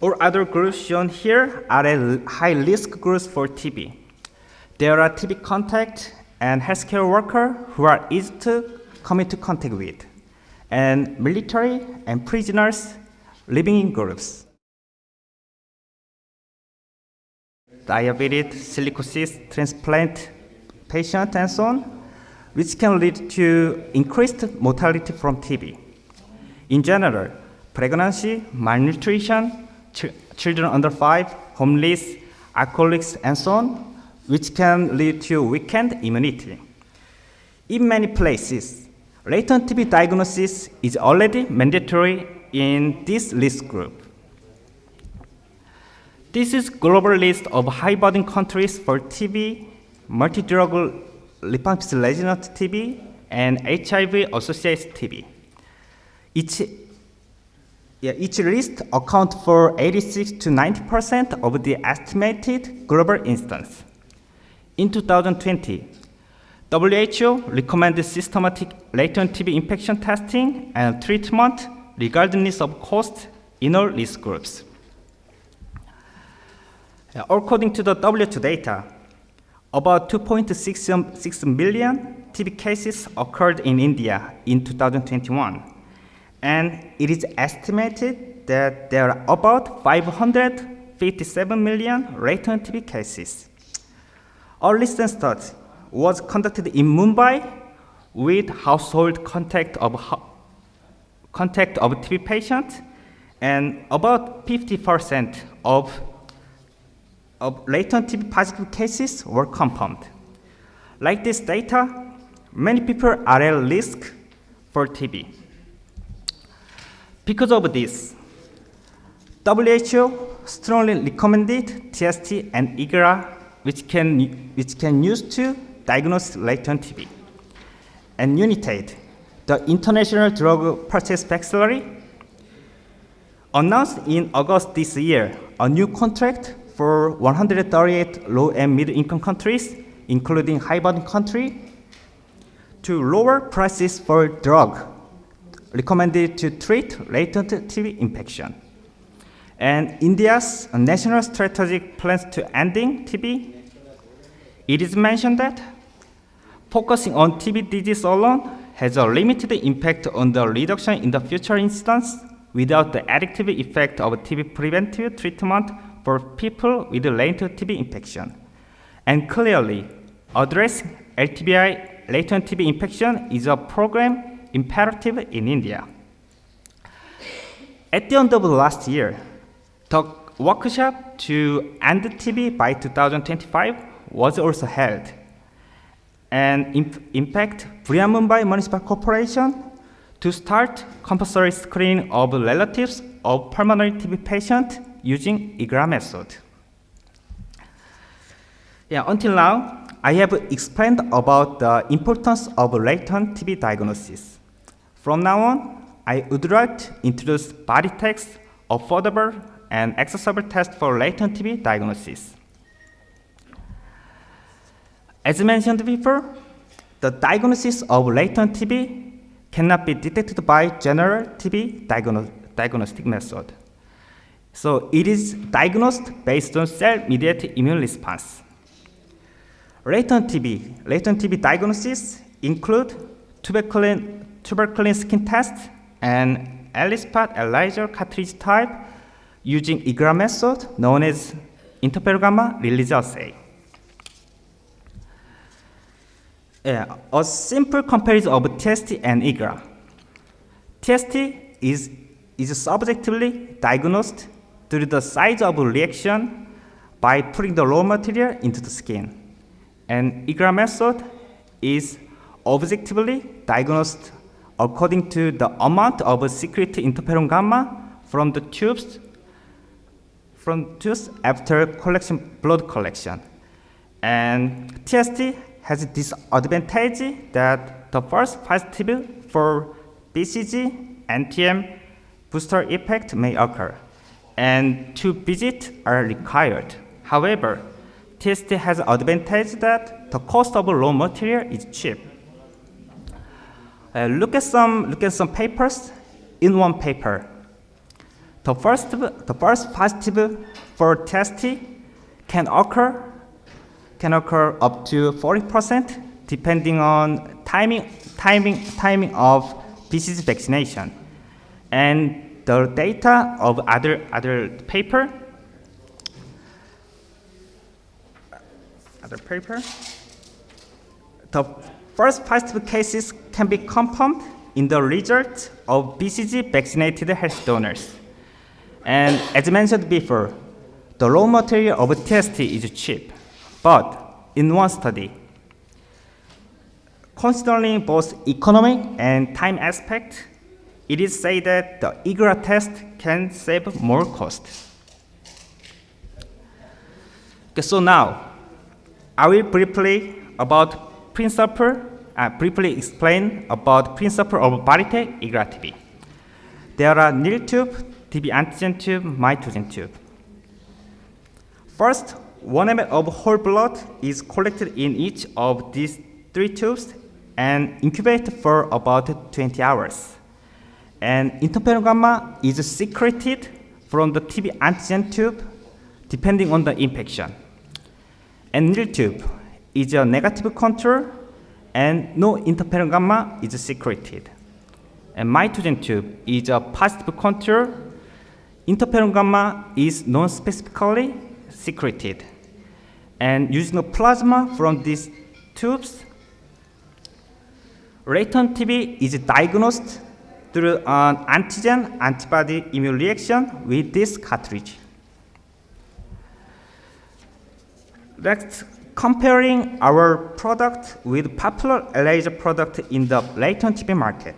All other groups shown here are high-risk groups for TB. There are TB contact and healthcare workers who are easy to come into contact with, and military and prisoners living in groups. Diabetes, silicosis, transplant patient, and so on, which can lead to increased mortality from TB. In general, pregnancy, malnutrition, children under 5, homeless, alcoholics, and so on, which can lead to weakened immunity. In many places, latent TB diagnosis is already mandatory in this risk group. This is global list of high-burden countries for TB, multi-drug lymphocyte-resistant TB, and HIV-associated TB. Each list accounts for 86 to 90% of the estimated global incidence. In 2020, WHO recommended systematic latent TB infection testing and treatment regardless of cost in all risk groups. According to the WHO data, about 2.6 million TB cases occurred in India in 2021. And it is estimated that there are about 557 million latent TB cases. A recent study was conducted in Mumbai with household contact of TB patients, and about 50% of latent TB positive cases were confirmed. Like this data, many people are at risk for TB. Because of this, WHO strongly recommended TST and IGRA, which can use to diagnose latent TB. And UNITAID, the International Drug Purchase Facility, announced in August this year a new contract for 138 low and middle-income countries, including high-burden countries, to lower prices for drugs recommended to treat latent TB infection. And India's national strategic plans to ending TB, it is mentioned that focusing on TB disease alone has a limited impact on the reduction in the future incidence without the additive effect of TB preventive treatment for people with latent TB infection. And clearly, addressing LTBI latent TB infection is a program imperative in India. At the end of last year, the workshop to end TB by 2025 was also held. And in fact, Brihan Mumbai Municipal Corporation to start compulsory screening of relatives of pulmonary TB patients using IGRA method. Until now, I have explained about the importance of latent TB diagnosis. From now on, I would like to introduce body tests, affordable and accessible tests for latent TB diagnosis. As mentioned before, the diagnosis of latent TB cannot be detected by general TB diagnostic method. So it is diagnosed based on cell-mediated immune response. Latent TB diagnosis include tuberculin skin test and ELISpot ELISA cartridge type using IGRA method known as interferon gamma release assay. A simple comparison of TST and IGRA. TST is subjectively diagnosed through the size of reaction by putting the raw material into the skin. And IGRA method is objectively diagnosed according to the amount of secreted interferon gamma from the tubes after blood collection. And TST has this advantage that the first positive for BCG, NTM booster effect may occur, and 2 visits are required. However, TST has the advantage that the cost of raw material is cheap. Look at some papers. In one paper, The first positive for testing can occur up to 40% depending on timing of BCG vaccination. And the data of other paper, the first positive cases can be confirmed in the result of BCG vaccinated health donors. And as mentioned before, the raw material of TST is cheap, but in one study, considering both economic and time aspect, it is said that the IGRA test can save more cost. Okay, so now, I will briefly explain about principle of Varitech IGRA TB. There are nil tube, TB antigen tube, mitogen tube. First, 1 ml of whole blood is collected in each of these 3 tubes and incubated for about 20 hours. And interferon gamma is secreted from the TB antigen tube depending on the infection. And nil tube is a negative control and no interferon gamma is secreted. And mitogen tube is a positive control. Interferon gamma is non-specifically secreted. And using a plasma from these tubes, latent TB is diagnosed through an antigen-antibody immune reaction with this cartridge. Next, comparing our product with popular ELISA product in the latent TB market.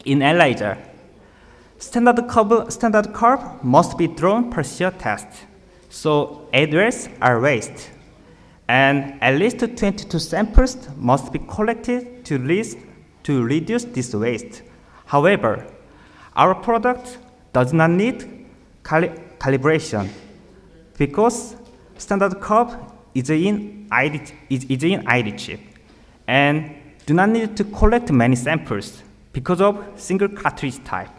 In ELISA, standard curve must be drawn per shear test, so address are raised, and at least 22 samples must be collected to reduce this waste. However, our product does not need calibration because standard curve is in ID chip and do not need to collect many samples because of single cartridge type.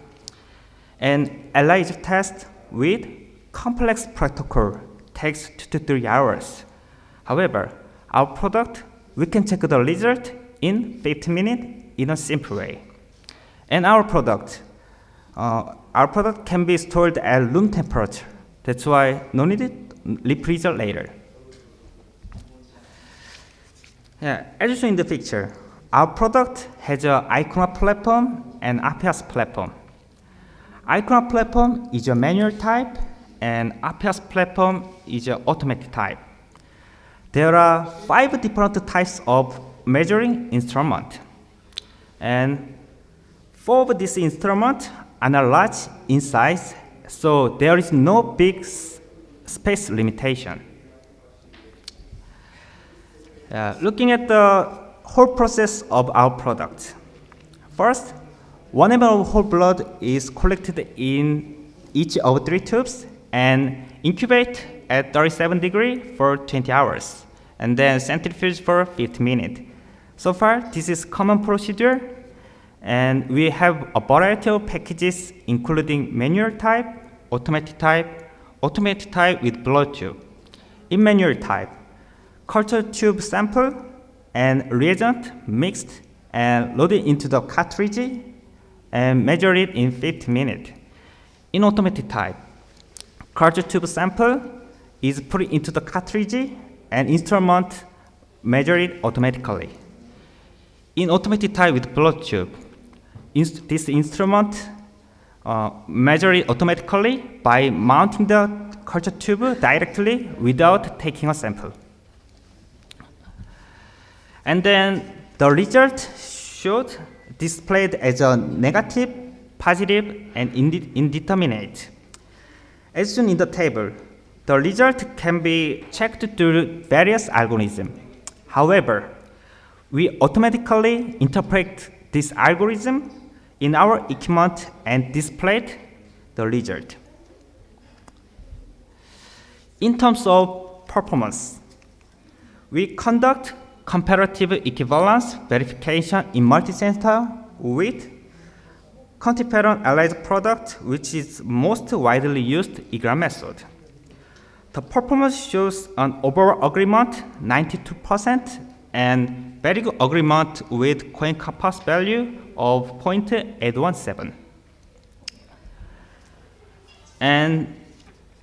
And ELISA test with complex protocol takes 2 to 3 hours. However, our product, we can check the result in 15 minutes in a simple way. And our product can be stored at room temperature. That's why no need refrigerator. Yeah, as shown in the picture, our product has a Icona platform and APIAS platform. Icona platform is a manual type, and APIAS platform is an automatic type. There are 5 different types of measuring instruments, and 4 of these instruments are large in size, so there is no big space limitation. Looking at the whole process of our product. First, 1 ml of whole blood is collected in each of 3 tubes and incubate at 37 degrees for 20 hours, and then centrifuge for 50 minutes. So far, this is common procedure, and we have a variety of packages including manual type, automatic type with blood tube. In manual type, culture tube sample and reagent mixed and loaded into the cartridge and measure it in 50 minutes. In automatic type, culture tube sample is put into the cartridge and instrument measure it automatically. In automatic type with blood tube, this instrument measure it automatically by mounting the culture tube directly without taking a sample. And then the result showed displayed as a negative, positive, and indeterminate. As shown in the table, the result can be checked through various algorithms. However, we automatically interpret this algorithm in our equipment and displayed the result. In terms of performance, we conduct comparative equivalence verification in multicenter with quantiferon ELISA product, which is most widely used IGRA method. The performance shows an overall agreement 92% and very good agreement with coin compass value of 0.817. And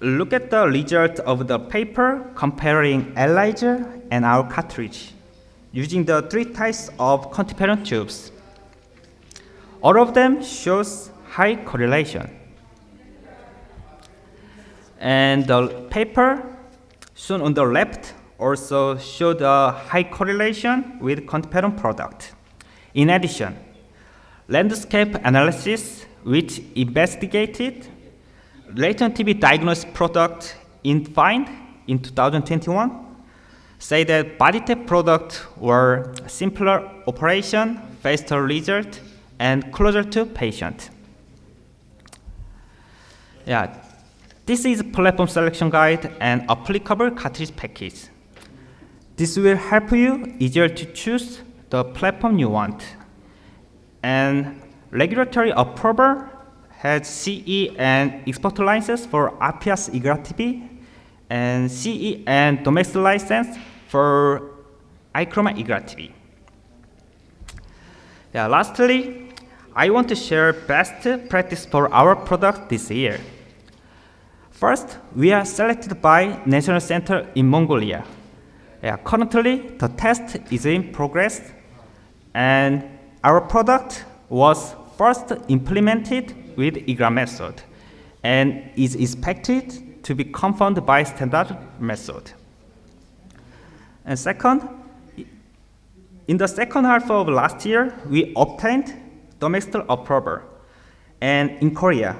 look at the result of the paper comparing ELISA and our cartridge using the 3 types of quantiferon tubes. All of them shows high correlation. And the paper shown on the left also showed a high correlation with quantiferon product. In addition, landscape analysis, which investigated latent TB diagnosis product in FIND in 2021, say that BodyTap products were simpler operation, faster result, and closer to patient. Yeah, this is platform selection guide and applicable cartridge package. This will help you easier to choose the platform you want. And regulatory approval has CE and export license for RPS IGRA TB, and CE and domestic license for iChroma IGRA TB. Yeah, lastly, I want to share best practice for our product this year. First, we are selected by National Center in Mongolia. Yeah, currently, the test is in progress, and our product was first implemented with IGRA method and is expected to be confirmed by standard method. And second, in the second half of last year, we obtained domestic approval. And in Korea,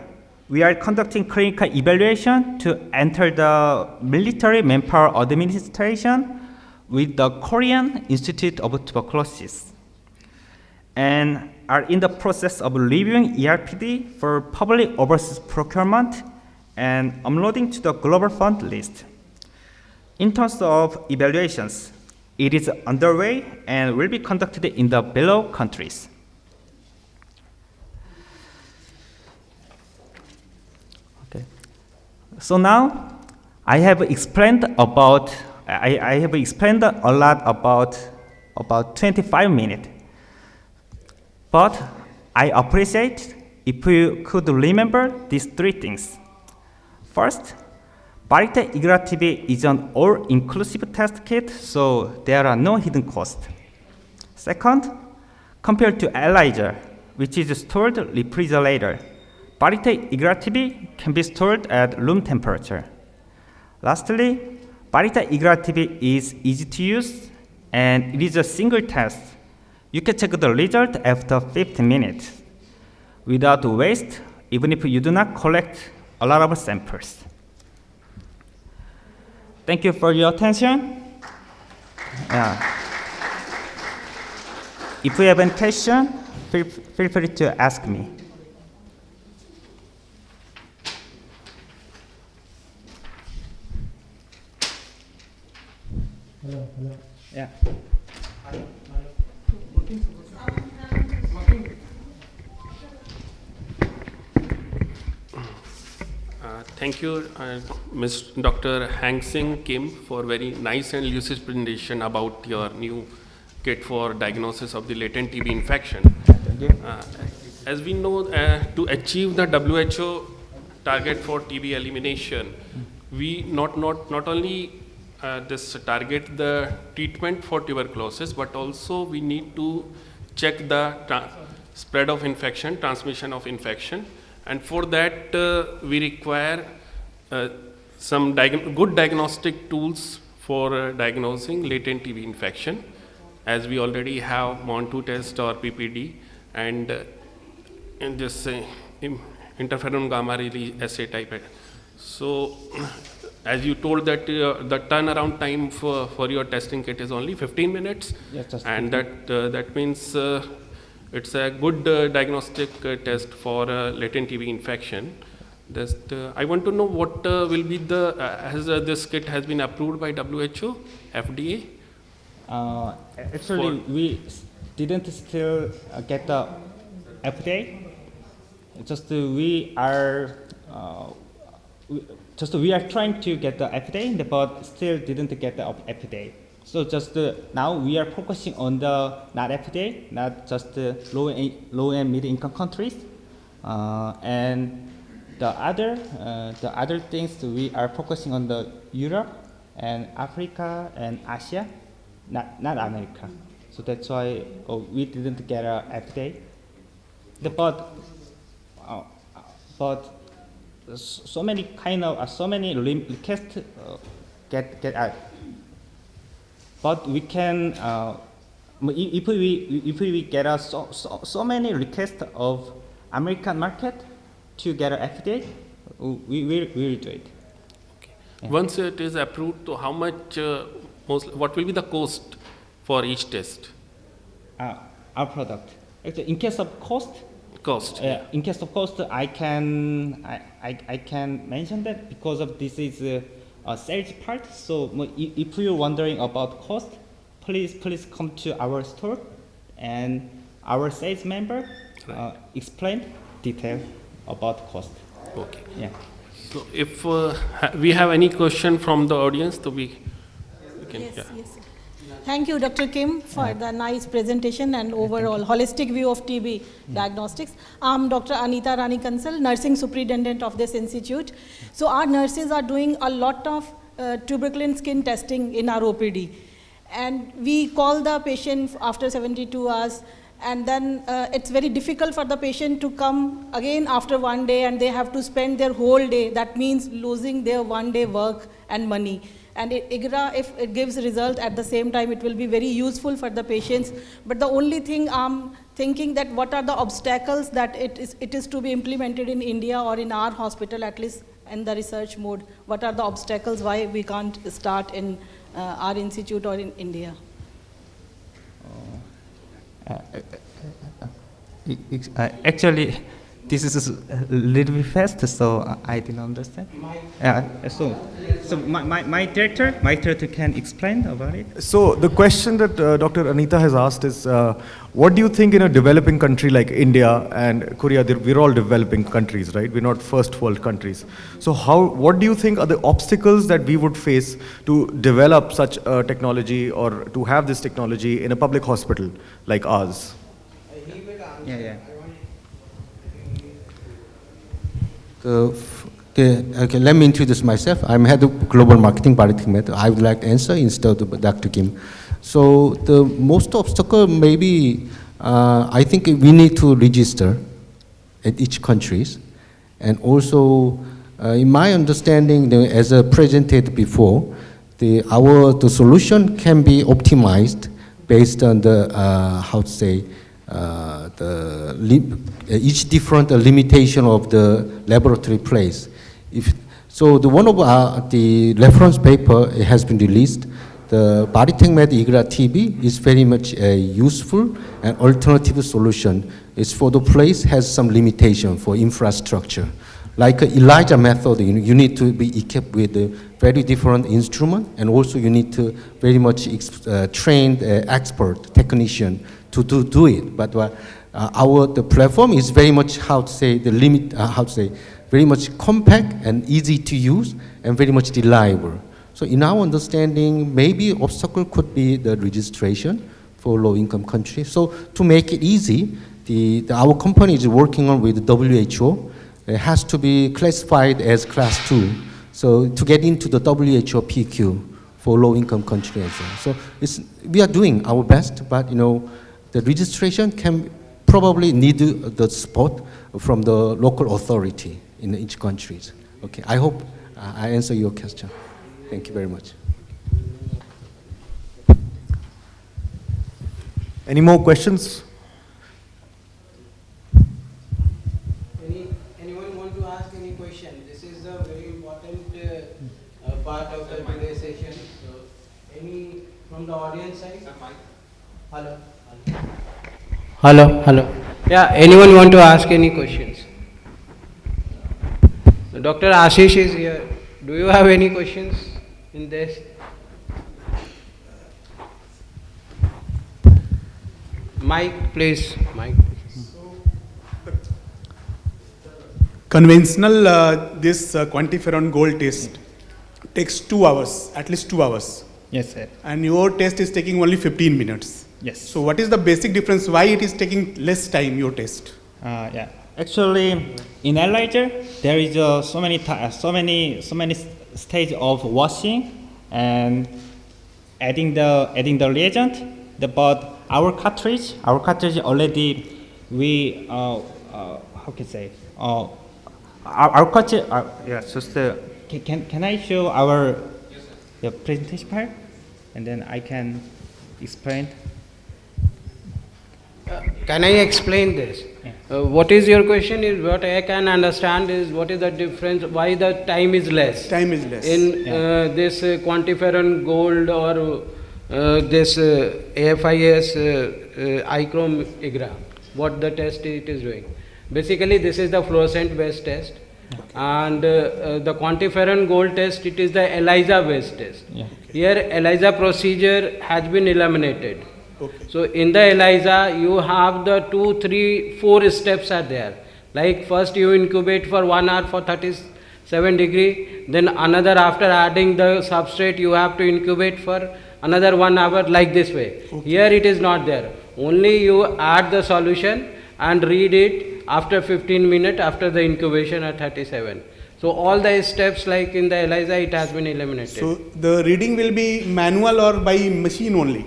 we are conducting clinical evaluation to enter the military manpower administration with the Korean Institute of Tuberculosis, and are in the process of reviewing ERPD for public overseas procurement and uploading to the Global Fund list. In terms of evaluations, it is underway and will be conducted in the below countries. Okay. So now I have explained about I have explained a lot about 25 minutes. But I appreciate if you could remember these 3 things. First, BodyTap IGRA TB is an all-inclusive test kit, so there are no hidden costs. Second, compared to ELISA, which is stored refrigerator, BodyTap IGRA TB can be stored at room temperature. Lastly, BodyTap IGRA TB is easy to use, and it is a single test. You can check the result after 15 minutes without waste, even if you do not collect a lot of samples. Thank you for your attention. If you have any question, feel free to ask me. Hello. Yeah. Thank you, Ms. Dr. Hang Sing Kim, for very nice and lucid presentation about your new kit for diagnosis of the latent TB infection. As we know, to achieve the WHO target for TB elimination, we not only this target the treatment for tuberculosis, but also we need to check the spread of infection, transmission of infection. And for that, we require some good diagnostic tools for diagnosing latent TB infection, as we already have MON2 test or PPD, and in this interferon gamma release assay type. So, as you told that the turnaround time for your testing kit is only 15 minutes, yes, and that means it's a good diagnostic test for latent TB infection. I want to know what will be the, this kit has been approved by WHO, FDA? Actually, we didn't still get the FDA, just we are we are trying to get the FDA, but still didn't get the FDA. So just now we are focusing on the not FDA, not just low and mid income countries, and the other things we are focusing on the Europe and Africa and Asia, not America. So that's why we didn't get a FDA. But so many requests get out. But we can if we get so many requests of American market to get an FDA, we will do it. Okay. Yeah. Once it is approved, so how much what will be the cost for each test? Our product. Actually, in case of cost. In case of cost, I can mention that because of this is a sales part. So if you're wondering about cost, please come to our store, and our sales member explain detail about cost. Okay. Yeah. So if we have any question from the audience, so we can. Yes, yeah. yes. Thank you, Dr. Kim, for the nice presentation and overall holistic view of TB diagnostics. I'm Dr. Anita Rani Kansal, nursing superintendent of this institute. So our nurses are doing a lot of tuberculin skin testing in our OPD. And we call the patient after 72 hours, and then it's very difficult for the patient to come again after 1 day, and they have to spend their whole day. That means losing their 1 day work and money. And IGRA, if it gives result at the same time, it will be very useful for the patients. But the only thing I'm thinking that what are the obstacles that it is to be implemented in India or in our hospital, at least in the research mode. What are the obstacles why we can't start in our institute or in India? Actually, this is a little bit fast, so I didn't understand. So my director can explain about it. So the question that Dr. Anita has asked is, what do you think in a developing country like India and Korea? We're all developing countries, right? We're not first world countries. So what do you think are the obstacles that we would face to develop such a technology or to have this technology in a public hospital like ours? Yeah. Okay, let me introduce myself. I'm head of global marketing Biotech. I would like to answer instead of Dr. Kim. So the most obstacle maybe, I think we need to register at each countries. And also, in my understanding, as presented before, the solution can be optimized based on the, each different limitation of the laboratory place. So one of the reference paper has been released. The BioTechMed IGRA TB is very much a useful and alternative solution. It's for the place has some limitation for infrastructure. Like ELISA method, you need to be equipped with a very different instrument, and also you need to very much trained expert technician to do it. But the platform is very much very much compact and easy to use and very much reliable. So in our understanding, maybe obstacle could be the registration for low-income countries. So to make it easy, our company is working on with WHO. It has to be classified as class 2. So to get into the WHO PQ for low-income countries as well. So we are doing our best, but the registration can probably need the support from the local authority in each country. Okay, I hope I answer your question. Thank you very much. Any more questions? Anyone want to ask any question? This is a very important part of the today's session. So, any from the audience side? Hello. Yeah, anyone want to ask any questions? Dr. Ashish is here. Do you have any questions in this? Mike, please. Mike. conventional this quantiferon gold test takes 2 hours, at least 2 hours, Yes, sir. and your test is taking only 15 minutes. Yes. So what is the basic difference? Why it is taking less time, your test? Yeah. Actually, in ELISA, there is so many stage of washing and adding the reagent. But our cartridge already we how can I say our cartridge. Yeah. Just can I show our the presentation part, and then I can explain. Can I explain this? What is your question is what I can understand is what is the difference, why the time is less? Time is less. In this quantiferon gold or this AFIS iChrome IGRA, what the test it is doing. Basically this is the fluorescent based test, and the quantiferon gold test, it is the ELISA based test. Here ELISA procedure has been eliminated. So in the ELISA, you have the 2, 3, 4 steps are there. Like first you incubate for 1 hour for 37 degree, then another after adding the substrate you have to incubate for another 1 hour, like this way. Here it is not there. Only you add the solution and read it after 15 minutes after the incubation at 37. So all the steps like in the ELISA, it has been eliminated. So the reading will be manual or by machine only?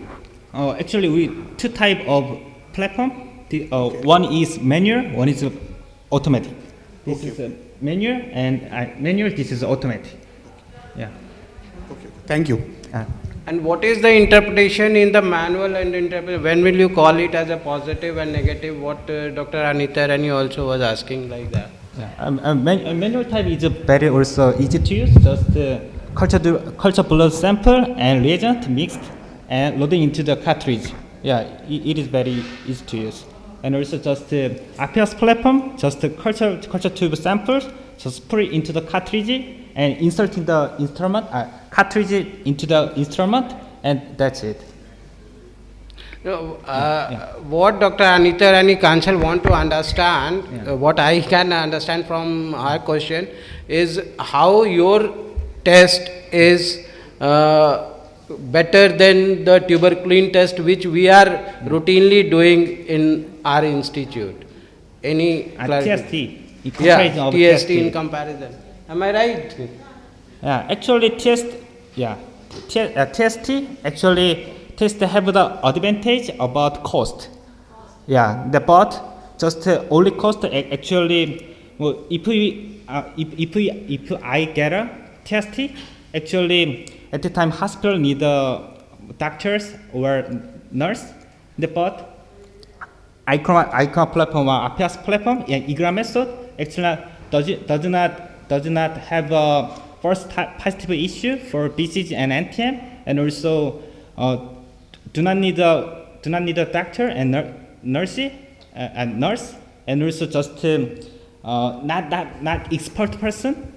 Actually, we two type of platform. One is manual, one is automatic. This is manual, and manual. This is automatic. Yeah. Okay. Thank you. And what is the interpretation in the manual and interpretation? When will you call it as a positive and negative? What Dr. Anita Rani also was asking like that. Yeah. Manual type is very also easy to use. Just culture blood sample and reagent mixed and loading into the cartridge. Yeah, it is very easy to use. And also just RPS platform, just culture tube samples, just put it into the cartridge and inserting the instrument, cartridge into the instrument, and that's it. No, what Dr. Anita Rani Kansal want to understand, what I can understand from her question is how your test is better than the tuberculin test which we are routinely doing in our institute. Any TST. Yeah, TST in comparison. Am I right? Yeah, actually TST actually test have the advantage about cost. Yeah, but just only cost actually. Well, if I get a TST, actually at the time hospital need doctors or nurse. But ICROM platform or APIAS platform and IGRA method actually does not have a first positive issue for BCG and NTM, and also do not need a doctor and nurse, and also just not expert person.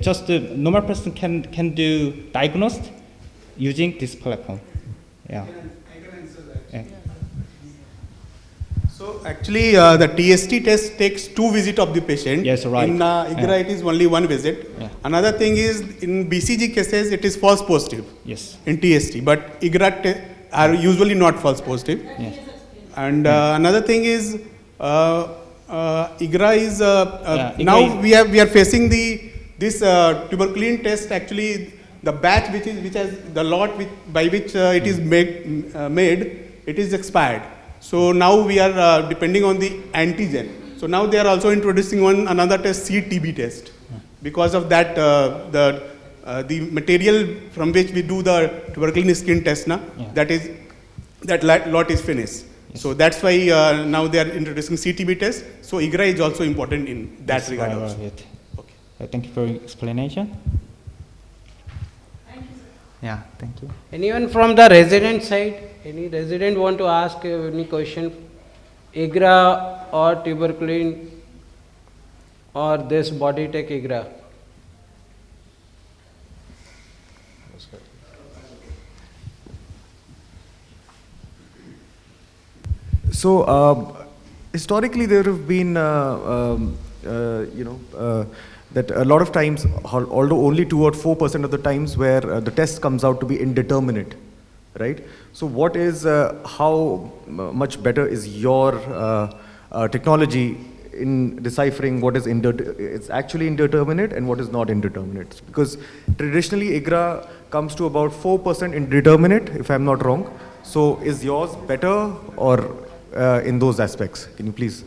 Just a normal person can do diagnosed using this platform. Yeah. I can answer that. Yeah. So actually, the TST test takes 2 visits of the patient. Yes, right. In IGRA, it is only 1 visit. Yeah. Another thing is in BCG cases, it is false positive. Yes. In TST, but IGRA are usually not false positive. Yes. And another thing is IGRA is now we are facing this tuberculin test. Actually, the batch which has the lot by which it is made, it is expired. So now we are depending on the antigen. So now they are also introducing another test, CTB test. Because of that, the material from which we do the tuberculin skin test, that lot is finished. Yes. So that's why now they are introducing CTB test. So IGRA is also important in that regard also. Okay. Thank you for your explanation. Thank you, sir. Yeah, thank you. Anyone from the resident side? Any resident want to ask any question? IGRA or tuberculin or this body tech IGRA? So historically there have been that a lot of times, although only 2 or 4% of the times where the test comes out to be indeterminate, right? So what is, how much better is your technology in deciphering what is it's actually indeterminate and what is not indeterminate? Because traditionally IGRA comes to about 4% indeterminate, if I'm not wrong. So is yours better or in those aspects? Can you please?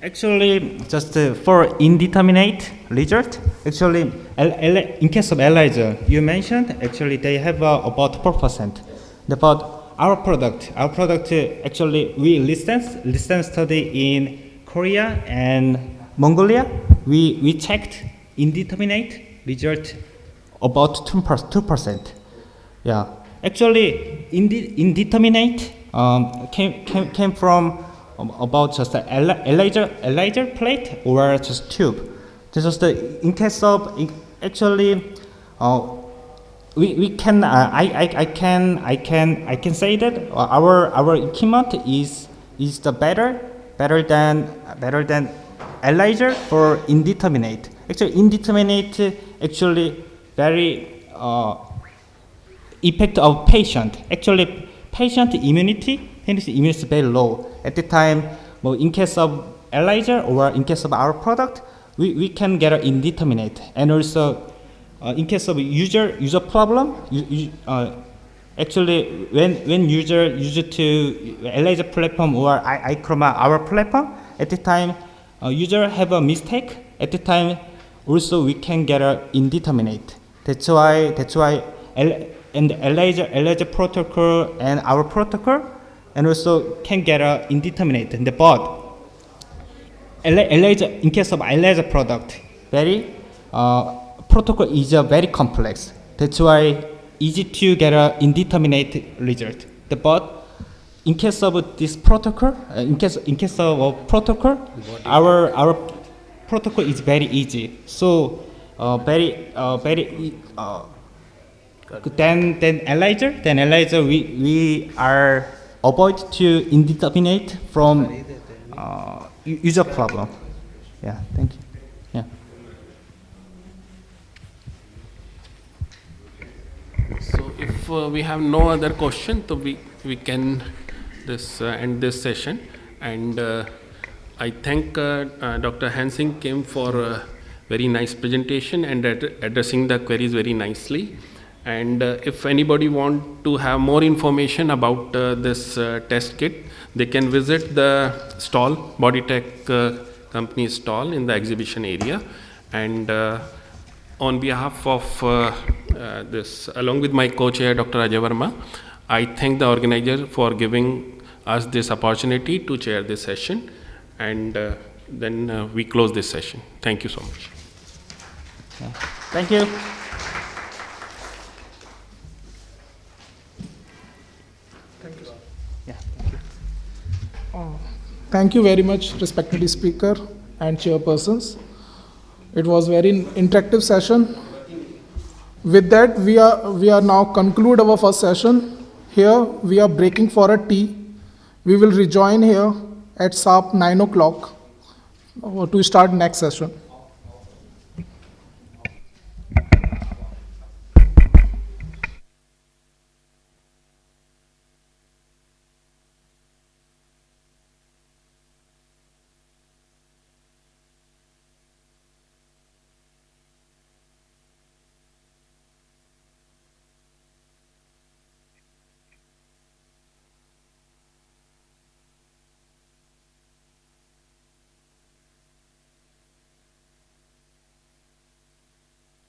Actually, just for indeterminate result, actually, in case of ELISA, you mentioned, actually they have about 4%. About our product actually, we listen study in Korea and Mongolia. We checked indeterminate result about 2%. Yeah, actually, indeterminate came from about just the ELISA plate or just tube. This is the in case of actually we can I can say that our equipment is the better than ELISA for indeterminate. Actually, indeterminate actually very effect of patient. Actually, patient immunity is very low. At the time, well, in case of ELISA or in case of our product, we can get an indeterminate. And also, in case of user problem, actually when user use to ELISA platform or iChroma our platform, at the time user have a mistake. At the time, also we can get an indeterminate. That's why and ELISA protocol and our protocol, and also can get a indeterminate. And the board, ELISA, in case of ELISA product, very protocol is very complex. That's why easy to get a indeterminate result. The board, in case of this protocol, in case of protocol, our protocol is very easy. So very then ELISA we are avoid to indeterminate from user problem. Yeah, thank you. Yeah. So if we have no other question, so we can end this session. And I thank Dr. Hansing Kim for a very nice presentation and addressing the queries very nicely. And if anybody want to have more information about this test kit, they can visit the stall, Bodytech company stall in the exhibition area. And on behalf of this, along with my co-chair, Dr. Ajay Verma, I thank the organizer for giving us this opportunity to chair this session. And then we close this session. Thank you so much. Yeah. Thank you. Thank you very much, respected speaker and chairpersons. It was very interactive session. With that, we are now conclude our first session. Here we are breaking for a tea. We will rejoin here at sharp 9 o'clock to start next session.